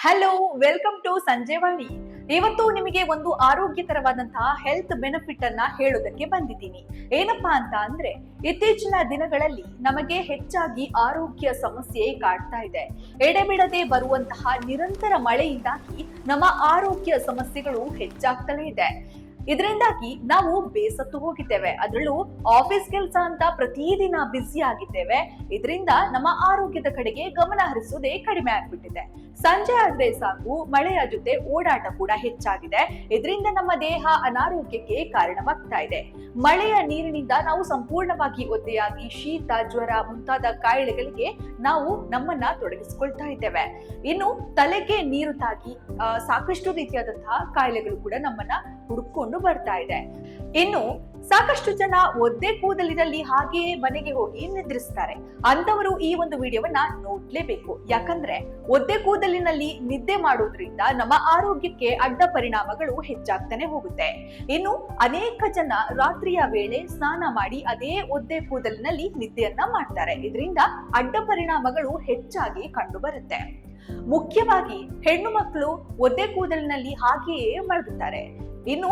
Hello, welcome to Sanjevani. ಇವತ್ತು ನಿಮಗೆ ಒಂದು ಆರೋಗ್ಯಕರವಾದಂತಹ ಹೆಲ್ತ್ ಬೆನಿಫಿಟ್ ಅನ್ನ ಹೇಳೋದಕ್ಕೆ ಬಂದಿದ್ದೀನಿ. ಏನಪ್ಪಾ ಅಂತ ಅಂದ್ರೆ, ಇತ್ತೀಚಿನ ದಿನಗಳಲ್ಲಿ ನಮಗೆ ಹೆಚ್ಚಾಗಿ ಆರೋಗ್ಯ ಸಮಸ್ಯೆ ಕಾಡ್ತಾ ಇದೆ. ಎಡೆಬಿಡದೆ ಬರುವಂತಹ ನಿರಂತರ ಮಳೆಯಿಂದಾಗಿ ನಮ್ಮ ಆರೋಗ್ಯ ಸಮಸ್ಯೆಗಳು ಹೆಚ್ಚಾಗ್ತಲೇ ಇದೆ. ಇದರಿಂದಾಗಿ ನಾವು ಬೇಸತ್ತು ಹೋಗಿದ್ದೇವೆ. ಅದರಲ್ಲೂ ಆಫೀಸ್ ಕೆಲಸ ಅಂತ ಪ್ರತಿದಿನ ಬ್ಯುಸಿ ಆಗಿದ್ದೇವೆ. ಇದರಿಂದ ನಮ್ಮ ಆರೋಗ್ಯದ ಕಡೆಗೆ ಗಮನ ಹರಿಸುವುದೇ ಕಡಿಮೆ ಆಗ್ಬಿಟ್ಟಿದೆ. ಸಂಜೆ ಆದ್ರೆ ಸಾಕು, ಮಳೆಯ ಜೊತೆ ಓಡಾಟ ಕೂಡ ಹೆಚ್ಚಾಗಿದೆ. ಇದರಿಂದ ನಮ್ಮ ದೇಹ ಅನಾರೋಗ್ಯಕ್ಕೆ ಕಾರಣವಾಗ್ತಾ ಇದೆ. ಮಳೆಯ ನೀರಿನಿಂದ ನಾವು ಸಂಪೂರ್ಣವಾಗಿ ಒದ್ದೆಯಾಗಿ ಶೀತ, ಜ್ವರ ಮುಂತಾದ ಕಾಯಿಲೆಗಳಿಗೆ ನಾವು ನಮ್ಮನ್ನ ತೊಡಗಿಸಿಕೊಳ್ತಾ ಇದ್ದೇವೆ. ಇನ್ನು ತಲೆಗೆ ನೀರು ತಾಗಿ ಸಾಕಷ್ಟು ರೀತಿಯಾದಂತಹ ಕಾಯಿಲೆಗಳು ಕೂಡ ನಮ್ಮನ್ನ ಹುಡುಕೊಂಡು ಬರ್ತಾ ಇದೆ. ಇನ್ನು ಸಾಕಷ್ಟು ಜನ ಒದ್ದೆ ಕೂದಲಿನಲ್ಲಿ ಹಾಗೆಯೇ ಮನೆಗೆ ಹೋಗಿ ನಿದ್ರಿಸ್ತಾರೆ. ಅಂತವರು ಈ ಒಂದು ವಿಡಿಯೋವನ್ನ ನೋಡ್ಲೇಬೇಕು. ಯಾಕಂದ್ರೆ ಒದ್ದೆ ಕೂದಲಿನಲ್ಲಿ ನಿದ್ದೆ ಮಾಡೋದ್ರಿಂದ ನಮ್ಮ ಆರೋಗ್ಯಕ್ಕೆ ಅಡ್ಡ ಪರಿಣಾಮಗಳು ಹೆಚ್ಚಾಗ್ತಾನೆ ಹೋಗುತ್ತೆ. ಇನ್ನು ಅನೇಕ ಜನ ರಾತ್ರಿಯ ವೇಳೆ ಸ್ನಾನ ಮಾಡಿ ಅದೇ ಒದ್ದೆ ಕೂದಲಿನಲ್ಲಿ ನಿದ್ದೆಯನ್ನ ಮಾಡ್ತಾರೆ. ಇದರಿಂದ ಅಡ್ಡ ಪರಿಣಾಮಗಳು ಹೆಚ್ಚಾಗಿ ಕಂಡು ಬರುತ್ತೆ. ಮುಖ್ಯವಾಗಿ ಹೆಣ್ಣು ಮಕ್ಕಳು ಒದ್ದೆ ಕೂದಲಿನಲ್ಲಿ ಹಾಗೆಯೇ ಮಲಗುತ್ತಾರೆ. ಇನ್ನು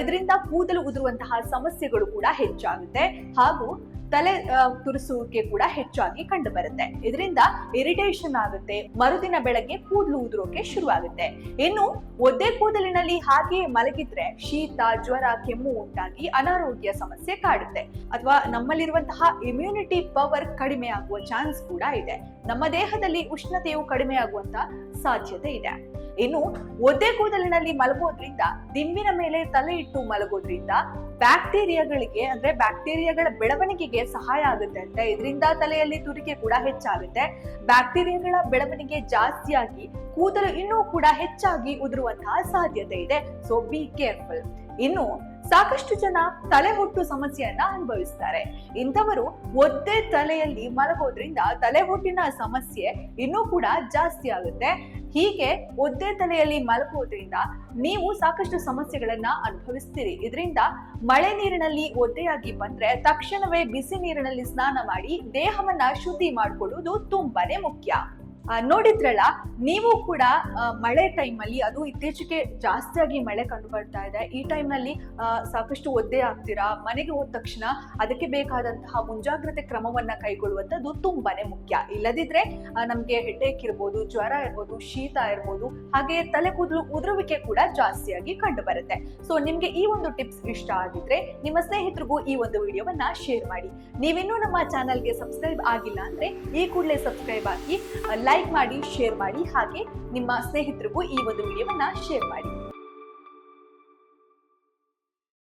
ಇದರಿಂದ ಕೂದಲು ಉದುರುವಂತಹ ಸಮಸ್ಯೆಗಳು ಕೂಡ ಹೆಚ್ಚಾಗುತ್ತೆ ಹಾಗೂ ತಲೆ ತುರಿಸುವಿಕೆ ಕೂಡ ಹೆಚ್ಚಾಗಿ ಕಂಡು ಬರುತ್ತೆ. ಇದರಿಂದ ಇರಿಟೇಷನ್ ಆಗುತ್ತೆ. ಮರುದಿನ ಬೆಳಗ್ಗೆ ಕೂದಲು ಉದುರೋಕೆ ಶುರುವಾಗುತ್ತೆ. ಇನ್ನು ಒದ್ದೆ ಕೂದಲಿನಲ್ಲಿ ಹಾಗೆ ಮಲಗಿದ್ರೆ ಶೀತ, ಜ್ವರ, ಕೆಮ್ಮು ಉಂಟಾಗಿ ಅನಾರೋಗ್ಯ ಸಮಸ್ಯೆ ಕಾಡುತ್ತೆ. ಅಥವಾ ನಮ್ಮಲ್ಲಿರುವಂತಹ ಇಮ್ಯುನಿಟಿ ಪವರ್ ಕಡಿಮೆ ಆಗುವ ಚಾನ್ಸ್ ಕೂಡ ಇದೆ. ನಮ್ಮ ದೇಹದಲ್ಲಿ ಉಷ್ಣತೆಯು ಕಡಿಮೆ ಆಗುವಂತ ಸಾಧ್ಯತೆ ಇದೆ. ಇನ್ನು ಒದ್ದೆ ಕೂದಲಿನಲ್ಲಿ ಮಲಗೋದ್ರಿಂದ, ದಿಂಬಿನ ಮೇಲೆ ತಲೆ ಇಟ್ಟು ಮಲಗೋದ್ರಿಂದ ಬ್ಯಾಕ್ಟೀರಿಯಾಗಳ ಬೆಳವಣಿಗೆಗೆ ಸಹಾಯ ಆಗುತ್ತೆ ಅಂತ. ಇದರಿಂದ ತಲೆಯಲ್ಲಿ ತುರಿಕೆ ಕೂಡ ಹೆಚ್ಚಾಗುತ್ತೆ. ಬ್ಯಾಕ್ಟೀರಿಯಾಗಳ ಬೆಳವಣಿಗೆ ಜಾಸ್ತಿಯಾಗಿ ಕೂದಲು ಇನ್ನೂ ಕೂಡ ಹೆಚ್ಚಾಗಿ ಉದುರುವಂತಹ ಸಾಧ್ಯತೆ ಇದೆ. So be careful. ಇನ್ನು ಸಾಕಷ್ಟು ಜನ ತಲೆ ಹೊಟ್ಟು ಸಮಸ್ಯೆಯನ್ನ ಅನುಭವಿಸ್ತಾರೆ. ಇಂಥವರು ಒದ್ದೆ ತಲೆಯಲ್ಲಿ ಮಲಗೋದ್ರಿಂದ ತಲೆ ಹೊಟ್ಟಿನ ಸಮಸ್ಯೆ ಇನ್ನೂ ಕೂಡ ಜಾಸ್ತಿ ಆಗುತ್ತೆ. ಹೀಗೆ ಒದ್ದೆ ತಲೆಯಲ್ಲಿ ಮಲಗೋದ್ರಿಂದ ನೀವು ಸಾಕಷ್ಟು ಸಮಸ್ಯೆಗಳನ್ನ ಅನುಭವಿಸ್ತೀರಿ. ಇದರಿಂದ ಮಳೆ ನೀರಿನಲ್ಲಿ ಒದ್ದೆಯಾಗಿ ಬಂದ್ರೆ ತಕ್ಷಣವೇ ಬಿಸಿ ನೀರಿನಲ್ಲಿ ಸ್ನಾನ ಮಾಡಿ ದೇಹವನ್ನ ಶುದ್ಧಿ ಮಾಡಿಕೊಳ್ಳುವುದು ತುಂಬಾನೇ ಮುಖ್ಯ. ನೋಡಿದ್ರಲ್ಲ, ನೀವು ಕೂಡ ಮಳೆ ಟೈಮಲ್ಲಿ, ಅದು ಇತ್ತೀಚೆಗೆ ಜಾಸ್ತಿಯಾಗಿ ಮಳೆ ಕಂಡು ಬರ್ತಾ ಇದೆ. ಈ ಟೈಮ್ನಲ್ಲಿ ಸಾಕಷ್ಟು ಒದ್ದೆ ಆಗ್ತೀರಾ. ಮನೆಗೆ ಹೋದ ತಕ್ಷಣ ಅದಕ್ಕೆ ಬೇಕಾದಂತಹ ಮುಂಜಾಗ್ರತೆ ಕ್ರಮವನ್ನ ಕೈಗೊಳ್ಳುವಂಥದ್ದು ತುಂಬಾನೇ ಮುಖ್ಯ. ಇಲ್ಲದಿದ್ರೆ ನಮ್ಗೆ ಹೆಡ್ಏಕ್ ಇರ್ಬೋದು, ಜ್ವರ ಇರ್ಬೋದು, ಶೀತ ಇರ್ಬೋದು, ಹಾಗೆ ತಲೆ ಕೂದಲು ಉದುರುವಿಕೆ ಕೂಡ ಜಾಸ್ತಿಯಾಗಿ ಕಂಡು ಬರುತ್ತೆ. ಸೊ ನಿಮ್ಗೆ ಈ ಒಂದು ಟಿಪ್ಸ್ ಇಷ್ಟ ಆಗಿದ್ರೆ ನಿಮ್ಮ ಸ್ನೇಹಿತರಿಗೂ ಈ ಒಂದು ವಿಡಿಯೋವನ್ನ ಶೇರ್ ಮಾಡಿ. ನೀವಿನ್ನೂ ನಮ್ಮ ಚಾನಲ್ಗೆ ಸಬ್ಸ್ಕ್ರೈಬ್ ಆಗಿಲ್ಲ ಅಂದ್ರೆ ಈ ಕೂಡಲೇ ಸಬ್ಸ್ಕ್ರೈಬ್ ಆಗಿ, ಲೈಕ್ ಮಾಡಿ, ಶೇರ್ ಮಾಡಿ, ಹಾಗೆ ನಿಮ್ಮ ಸ್ನೇಹಿತರಿಗೂ ಈ ಒಂದು ವಿಡಿಯೋವನ್ನ ಶೇರ್ ಮಾಡಿ.